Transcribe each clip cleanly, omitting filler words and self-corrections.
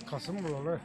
가슴 몰래.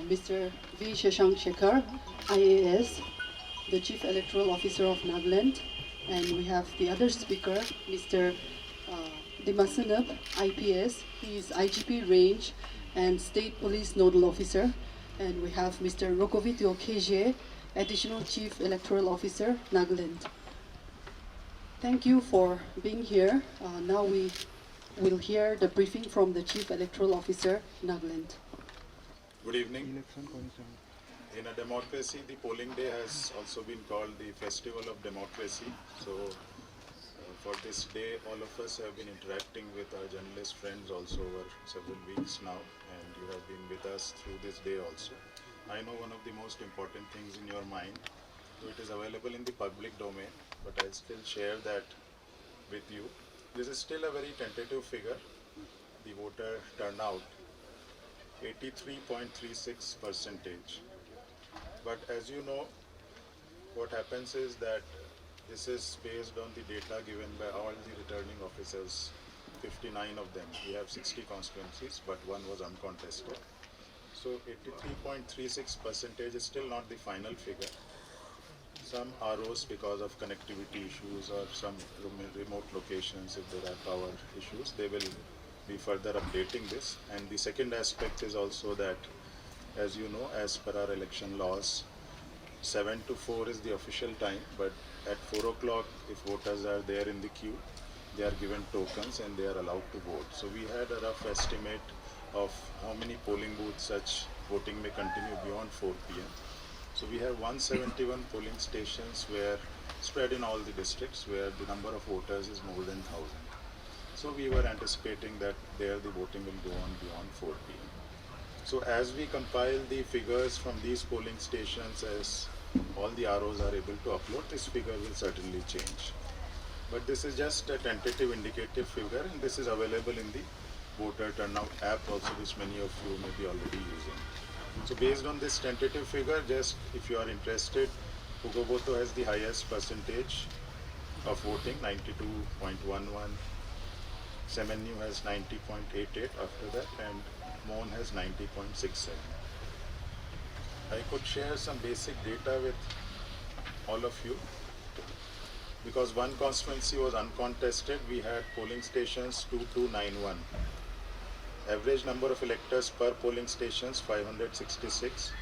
Mr. V. Shashank Shekhar, IAS, the Chief Electoral Officer of Nagaland, and we have the other speaker, Mr. Dimasanab, IPS. He is IGP Range and State Police Nodal Officer. And we have Mr. Rokovitio KJ, Additional Chief Electoral Officer, Nagaland. Thank you for being here. Now we will hear the briefing from the Chief Electoral Officer, Nagaland. Good evening. In a democracy, the polling day has also been called the Festival of Democracy. So for this day, all of us have been interacting with our journalist friends also over several weeks now, and you have been with us through this day also. I know one of the most important things in your mind, so it is available in the public domain, but I'll still share that with you. This is still a very tentative figure, the voter turnout, 83.36%. But as you know, what happens is that this is based on the data given by all the returning officers, 59 of them. We have 60 constituencies, but one was uncontested. So 83.36% is still not the final figure. Some ROs, because of connectivity issues or some remote locations, if there are power issues, they will be further updating this. And the second aspect is also that, as you know, as per our election laws, 7 to 4 is the official time, but at 4 o'clock, if voters are there in the queue, they are given tokens and they are allowed to vote. So we had a rough estimate of how many polling booths such voting may continue beyond 4 p.m. So we have 171 polling stations where spread in all the districts where the number of voters is more than 1,000. So we were anticipating that there the voting will go on beyond 4 p.m. So as we compile the figures from these polling stations, as all the ROs are able to upload, this figure will certainly change. But this is just a tentative indicative figure, and this is available in the voter turnout app also, which many of you may be already using. So based on this tentative figure, just if you are interested, Pugoboto has the highest percentage of voting, 92.11. Semenyu has 90.88 after that, and Mon has 90.67. I could share some basic data with all of you. Because one constituency was uncontested, we had polling stations 2291. Average number of electors per polling stations 566.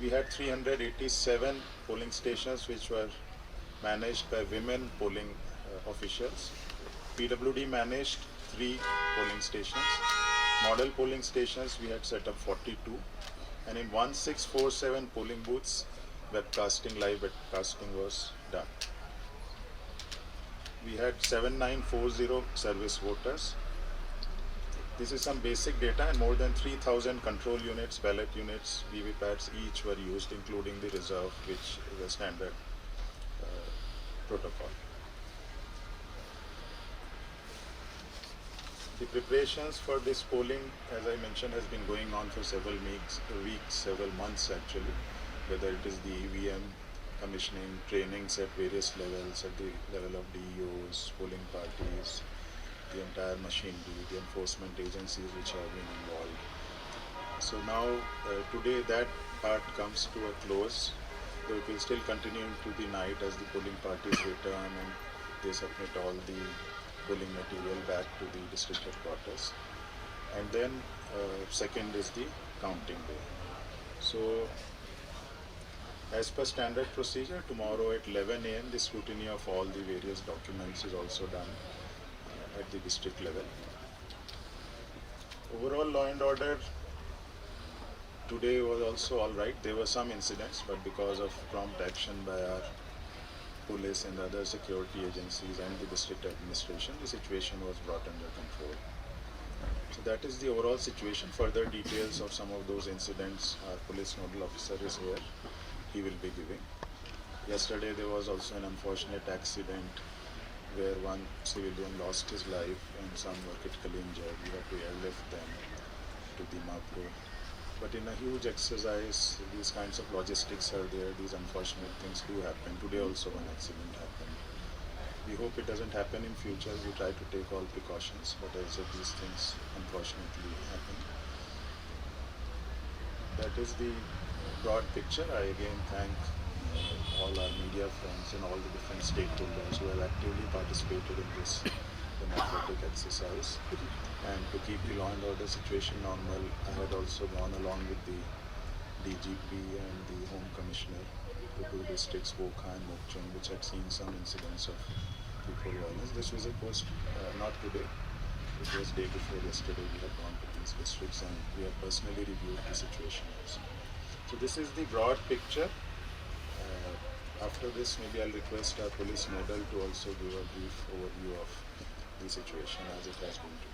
We had 387 polling stations which were managed by women polling officials. PWD managed 3 polling stations. Model polling stations we had set up 42, and in 1647 polling booths, webcasting, live webcasting was done. We had 7940 service voters. This is some basic data, and more than 3,000 control units, ballot units, VVPATs each were used, including the reserve, which is a standard protocol. The preparations for this polling, as I mentioned, has been going on for several weeks, several months actually, whether it is the EVM commissioning, trainings at various levels, at the level of DEOs, polling parties, the entire machinery, the enforcement agencies which have been involved. So now, today that part comes to a close, though it will still continue into the night as the polling parties return and they submit all the polling material back to the district headquarters. And then second is the counting day. So as per standard procedure, tomorrow at 11 a.m. the scrutiny of all the various documents is also done at the district level. Overall law and order today was also all right. There were some incidents, but because of prompt action by our police and other security agencies and the district administration, the situation was brought under control. So that is the overall situation. Further details of some of those incidents, our police nodal officer is here. He will be giving. Yesterday there was also an unfortunate accident where one civilian lost his life and some were critically injured. We had to airlift them to Dimapur. But in a huge exercise, these kinds of logistics are there. These unfortunate things do happen. Today also one accident happened. We hope it doesn't happen in future. We try to take all precautions, but as if these things unfortunately happen. That is the broad picture. I again thank all our media friends and all the different stakeholders who have actively participated in this democratic exercise. And to keep the law and order situation normal, I had also gone along with the DGP and the Home Commissioner to two districts, Wokha and Mokchung, which had seen some incidents of people violence. This visit was not today. It was day before yesterday. We had gone to these districts and we have personally reviewed the situation also. So this is the broad picture. After this, maybe I'll request our police nodal to also give a brief overview of the situation as it has been today.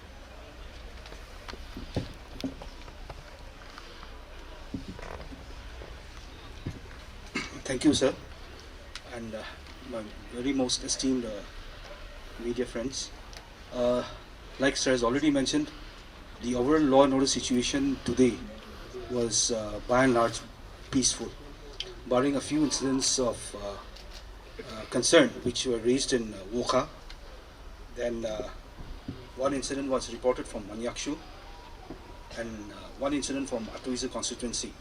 Thank you, sir, and my very most esteemed media friends. Like sir has already mentioned, the overall law and order situation today was by and large peaceful, barring a few incidents of concern which were raised in Wokha. Then one incident was reported from Manyakshu and one incident from Atuiza constituency.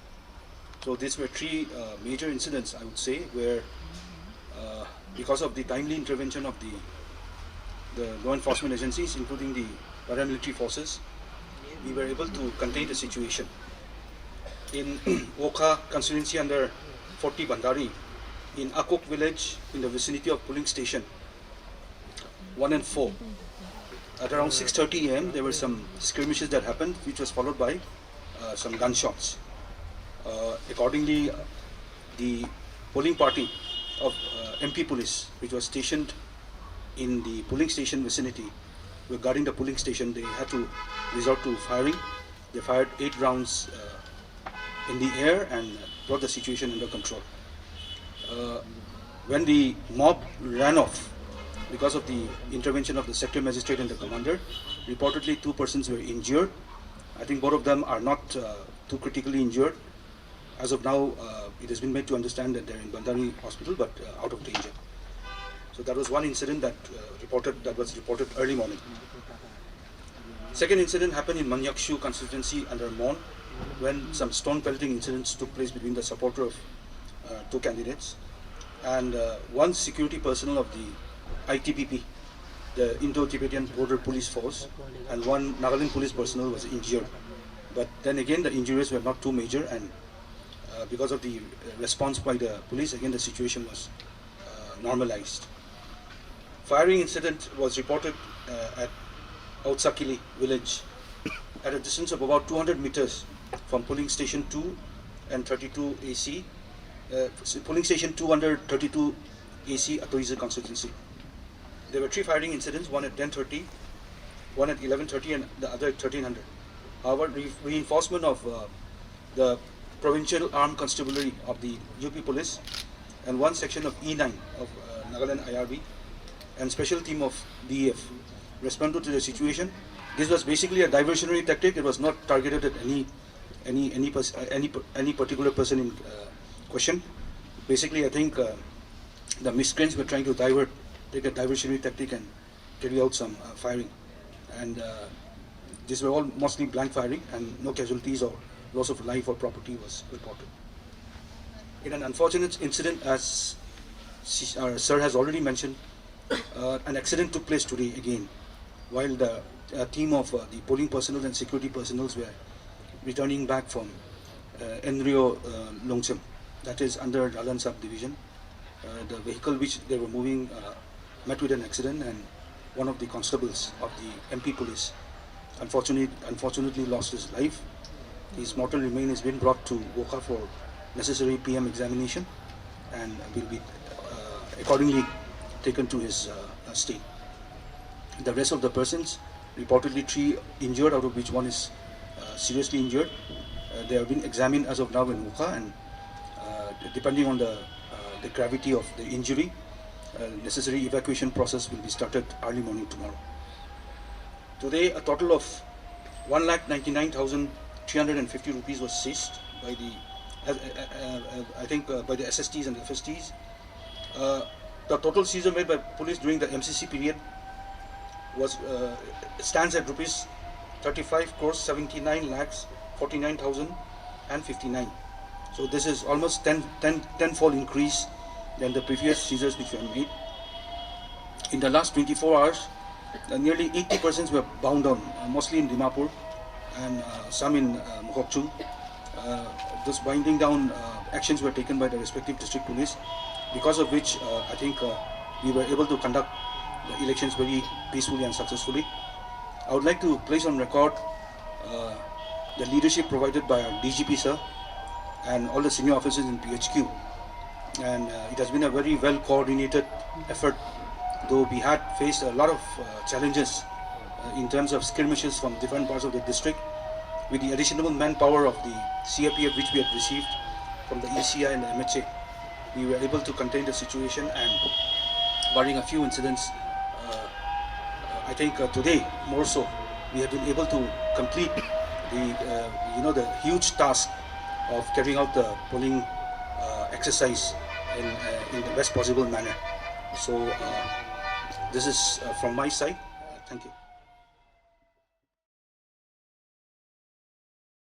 So these were three major incidents, I would say, where because of the timely intervention of the law enforcement agencies, including the paramilitary forces, we were able to contain the situation. In Wokha constituency under 40 Bandari, in Akok village, in the vicinity of polling station 1 and 4, at around 6:30 am, there were some skirmishes that happened, which was followed by some gunshots. Accordingly, the polling party of MP police, which was stationed in the polling station vicinity, were guarding the polling station. They had to resort to firing. They fired 8 rounds in the air and brought the situation under control. When the mob ran off, because of the intervention of the sector magistrate and the commander, reportedly 2 persons were injured. I think both of them are not too critically injured. As of now, it has been made to understand that they're in Bandari hospital, but out of danger. So that was one incident that was reported early morning. Second incident happened in Manyakshu constituency under Mon, when some stone pelting incidents took place between the supporter of 2 candidates, and one security personnel of the ITPP, the Indo-Tibetan Border Police Force, and one Nagaland police personnel was injured. But then again, the injuries were not too major, and because of the response by the police, again the situation was normalized. Firing incident was reported at Outsakili village at a distance of about 200 meters from polling station 2 and 32 AC, polling station 2 under 32 AC Atoiza constituency. There were 3 firing incidents, one at 10:30, one at 11:30 and the other at 1300. However, reinforcement of the Provincial Armed Constabulary of the UP Police and one section of E9 of Nagaland IRB and special team of DEF responded to the situation. This was basically a diversionary tactic. It was not targeted at any particular person in question. Basically, I think the miscreants were trying to take a diversionary tactic and carry out some firing. And these were all mostly blank firing, and no casualties or loss of life or property was reported. In an unfortunate incident, as Sir has already mentioned, an accident took place today again, while the team of the polling personnel and security personnel were returning back from Enrio Longcham, that is under Dalan subdivision. The vehicle which they were moving met with an accident, and one of the constables of the MP police unfortunately lost his life. His mortal remains has been brought to Wokha for necessary PM examination and will be accordingly taken to his state. The rest of the persons, reportedly 3 injured, out of which 1 is seriously injured. They have been examined as of now in Wokha, and depending on the gravity of the injury, necessary evacuation process will be started early morning tomorrow. Today, a total of 1,99,350 rupees was seized by the, by the SSTs and the FSTs. The total seizure made by police during the MCC period was stands at rupees 35 crores 79 lakhs 49,059. So this is almost 10-fold increase than the previous seizures which were made. In the last 24 hours, nearly 80 persons were bound down, mostly in Dimapur and some in Mokokchung. Those binding down actions were taken by the respective district police, because of which I think we were able to conduct the elections very peacefully and successfully. I would like to place on record the leadership provided by our DGP sir and all the senior officers in PHQ, and it has been a very well coordinated effort, though we had faced a lot of challenges in terms of skirmishes from different parts of the district. With the additional manpower of the CRPF which we had received from the ECI and the MHA, we were able to contain the situation, and barring a few incidents, I think today more so we have been able to complete the the huge task of carrying out the polling exercise in the best possible manner. So this is from my side. Thank you.